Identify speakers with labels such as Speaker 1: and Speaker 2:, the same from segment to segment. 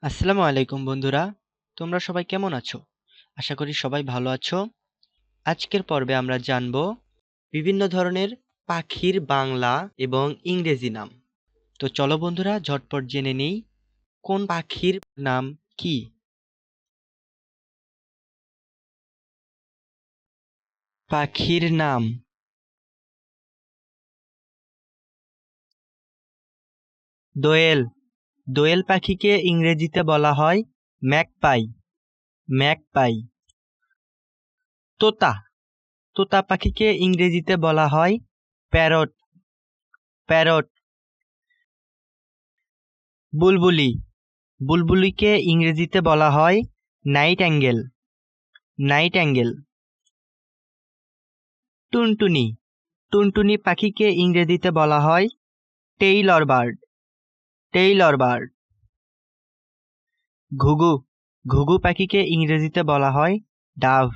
Speaker 1: আসসালামু আলাইকুম বন্ধুরা, তোমরা সবাই কেমন আছো? আশা করি সবাই ভালো আছো। আজকের পর্বে আমরা জানব বিভিন্ন ধরনের পাখির বাংলা এবং ইংরেজি নাম। তো চলো বন্ধুরা ঝটপট জেনে নেই কোন পাখির নাম কি। পাখির নাম: দোয়েল। দোয়েল পাখিকে ইংরেজিতে বলা হয় ম্যাকপাই। ম্যাকপাই। তোতা। তোতা পাখিকে ইংরেজিতে বলা হয় প্যারট। প্যারট। বুলবুলি। বুলবুলিকে ইংরেজিতে বলা হয় নাইটেঙ্গেল। নাইটেঙ্গেল। টুনটুনি। টুনটুনি পাখিকে ইংরেজিতে বলা হয় টেইলর বার্ড। Taylor bird. ঘুঘু। ঘুঘু পাখিকে ইংরেজিতে বলা হয় ডাভ।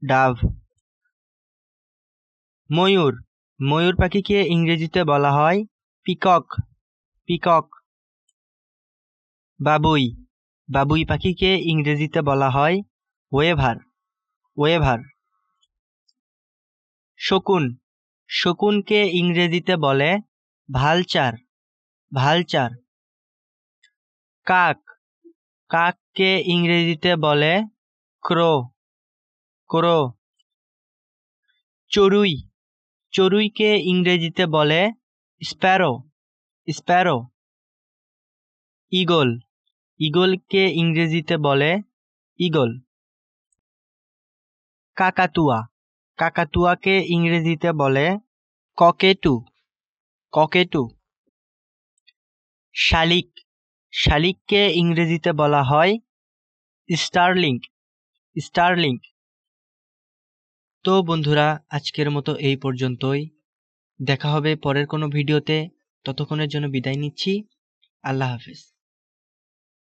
Speaker 1: ডাভ। ময়ূর। ময়ূর পাখিকে ইংরেজিতে বলা হয় পিকক। পিকক। বাবুই। বাবুই পাখিকে ইংরেজিতে বলা হয় ওয়েভার। ওয়েভার। শকুন। শকুনকে ইংরেজিতে বলে ভালচার। ভালচার। কাক। কাককে ইংরেজিতে বলে ক্রো। ক্রো। চড়ুই। চড়ুইকে ইংরেজিতে বলে স্প্যারো। স্প্যারো। ঈগল। ঈগলকে ইংরেজিতে বলে ঈগল। কাকাতুয়া। কাকাতুয়াকে ইংরেজিতে বলে ককেটু। ককেটু। শালিক। শালিককে ইংরেজিতে বলা হয় স্টারলিং। স্টারলিং। তো বন্ধুরা, আজকের মতো এই পর্যন্তই। দেখা হবে পরের কোনো ভিডিওতে। ততক্ষণের জন্য বিদায় নিচ্ছি। আল্লাহ হাফেজ।